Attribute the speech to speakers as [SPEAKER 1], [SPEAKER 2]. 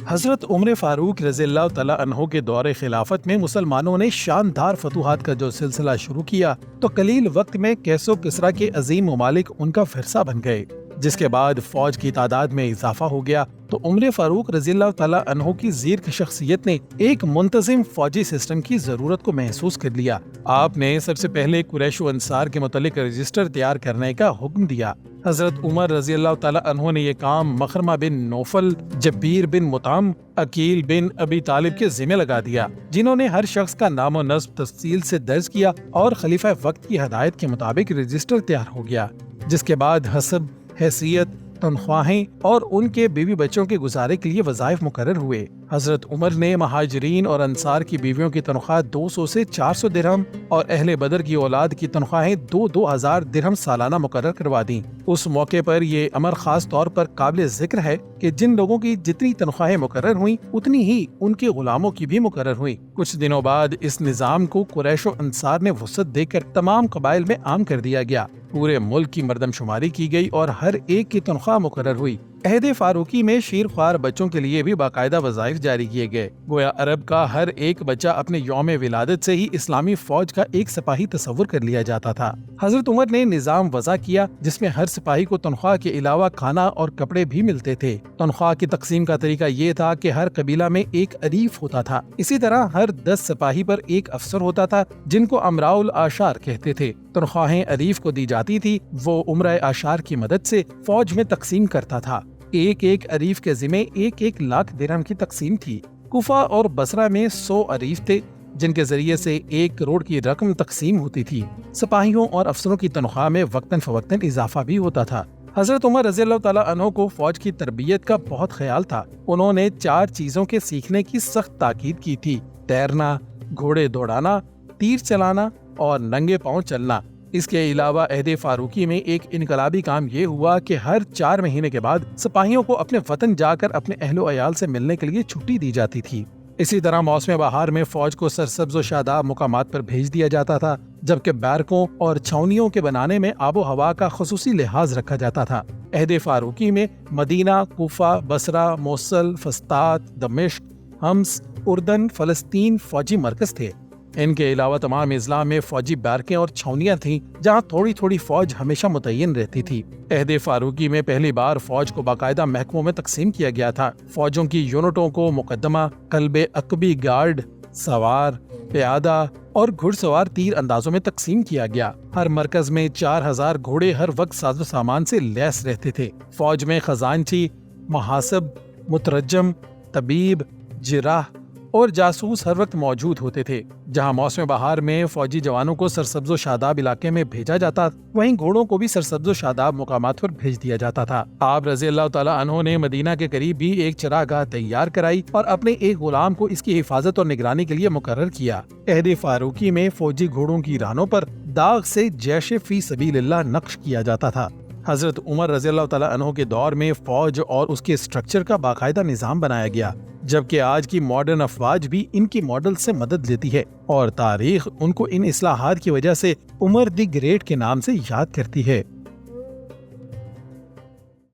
[SPEAKER 1] حضرت عمر فاروق رضی اللہ تعالیٰ عنہ کے دور خلافت میں مسلمانوں نے شاندار فتوحات کا جو سلسلہ شروع کیا تو قلیل وقت میں کیسو کسرا کے عظیم ممالک ان کا فرسہ بن گئے، جس کے بعد فوج کی تعداد میں اضافہ ہو گیا تو عمر فاروق رضی اللہ تعالیٰ عنہ کی زیر شخصیت نے ایک منتظم فوجی سسٹم کی ضرورت کو محسوس کر لیا۔ آپ نے سب سے پہلے قریش و انصار کے متعلق رجسٹر تیار کرنے کا حکم دیا۔ حضرت عمر رضی اللہ تعالیٰ عنہ نے یہ کام مخرمہ بن نوفل، جبیر بن مطعم، عقیل بن ابی طالب کے ذمہ لگا دیا، جنہوں نے ہر شخص کا نام و نسب تفصیل سے درج کیا اور خلیفہ وقت کی ہدایت کے مطابق رجسٹر تیار ہو گیا، جس کے بعد حسب، حیثیت، تنخواہیں اور ان کے بیوی بچوں کے گزارے کے لیے وظائف مقرر ہوئے۔ حضرت عمر نے مہاجرین اور انصار کی بیویوں کی تنخواہ 200 سے 400 درہم اور اہل بدر کی اولاد کی تنخواہیں 2,000 درہم سالانہ مقرر کروا دیں۔ اس موقع پر یہ امر خاص طور پر قابل ذکر ہے کہ جن لوگوں کی جتنی تنخواہیں مقرر ہوئیں اتنی ہی ان کے غلاموں کی بھی مقرر ہوئیں۔ کچھ دنوں بعد اس نظام کو قریش و انصار نے وسعت دے کر تمام قبائل میں عام کر دیا گیا۔ پورے ملک کی مردم شماری کی گئی اور ہر ایک کی تنخواہ مقرر ہوئی۔ عہد فاروقی میں شیر خوار بچوں کے لیے بھی باقاعدہ وظائف جاری کیے گئے، گویا عرب کا ہر ایک بچہ اپنے یوم ولادت سے ہی اسلامی فوج کا ایک سپاہی تصور کر لیا جاتا تھا۔ حضرت عمر نے نظام وضع کیا جس میں ہر سپاہی کو تنخواہ کے علاوہ کھانا اور کپڑے بھی ملتے تھے۔ تنخواہ کی تقسیم کا طریقہ یہ تھا کہ ہر قبیلہ میں ایک عریف ہوتا تھا، اسی طرح ہر 10 سپاہی پر ایک افسر ہوتا تھا جن کو امراء الاشار کہتے تھے۔ تنخواہیں عریف کو دی جاتی تھی، وہ امراء اشار کی مدد سے فوج میں تقسیم کرتا تھا۔ ایک عریف کے ذمہ 1 لاکھ درہم کی تقسیم تھی۔ کوفہ اور بصرہ میں 100 عریف تھے جن کے ذریعے سے 1 کروڑ کی رقم تقسیم ہوتی تھی۔ سپاہیوں اور افسروں کی تنخواہ میں وقتاً فوقتاً اضافہ بھی ہوتا تھا۔ حضرت عمر رضی اللہ تعالیٰ عنہ کو فوج کی تربیت کا بہت خیال تھا۔ انہوں نے 4 چیزوں کے سیکھنے کی سخت تاکید کی تھی: تیرنا، گھوڑے دوڑانا، تیر چلانا اور ننگے پاؤں چلنا۔ اس کے علاوہ عہد فاروقی میں ایک انقلابی کام یہ ہوا کہ ہر 4 مہینے کے بعد سپاہیوں کو اپنے وطن جا کر اپنے اہل و عیال سے ملنے کے لیے چھٹی دی جاتی تھی۔ اسی طرح موسم بہار میں فوج کو سرسبز و شاداب مقامات پر بھیج دیا جاتا تھا، جبکہ بیرکوں اور چھاؤنیوں کے بنانے میں آب و ہوا کا خصوصی لحاظ رکھا جاتا تھا۔ عہد فاروقی میں مدینہ، کوفہ، بصرہ، موصل، فسطاط، دمشق، حمص، اردن، فلسطین فوجی مرکز تھے۔ ان کے علاوہ تمام اضلاع میں فوجی بیرکیں اور چھاؤنیاں تھیں جہاں تھوڑی تھوڑی فوج ہمیشہ متعین رہتی تھی۔ عہد فاروقی میں پہلی بار فوج کو باقاعدہ محکموں میں تقسیم کیا گیا تھا۔ فوجوں کی یونٹوں کو مقدمہ، قلب عقبی گارڈ، سوار، پیادہ اور گھڑ سوار تیر اندازوں میں تقسیم کیا گیا۔ ہر مرکز میں 4000 گھوڑے ہر وقت ساز و سامان سے لیس رہتے تھے۔ فوج میں خزانچی، محاسب، مترجم، طبیب، جراح اور جاسوس ہر وقت موجود ہوتے تھے۔ جہاں موسم بہار میں فوجی جوانوں کو سرسبز و شاداب علاقے میں بھیجا جاتا، وہیں گھوڑوں کو بھی سرسبز و شاداب مقامات پر بھیج دیا جاتا تھا۔ آپ رضی اللہ تعالیٰ عنہ نے مدینہ کے قریب بھی ایک چراگاہ تیار کرائی اور اپنے ایک غلام کو اس کی حفاظت اور نگرانی کے لیے مقرر کیا۔ عہد فاروقی میں فوجی گھوڑوں کی رانوں پر داغ سے جیش فی سبیل اللہ نقش کیا جاتا تھا۔ حضرت عمر رضی اللہ تعالیٰ عنہ کے دور میں فوج اور اس کے سٹرکچر کا باقاعدہ نظام بنایا گیا، جبکہ آج کی ماڈرن افواج بھی ان کی ماڈل سے مدد لیتی ہے اور تاریخ ان کو ان اصلاحات کی وجہ سے عمر دی گریٹ کے نام سے یاد کرتی ہے۔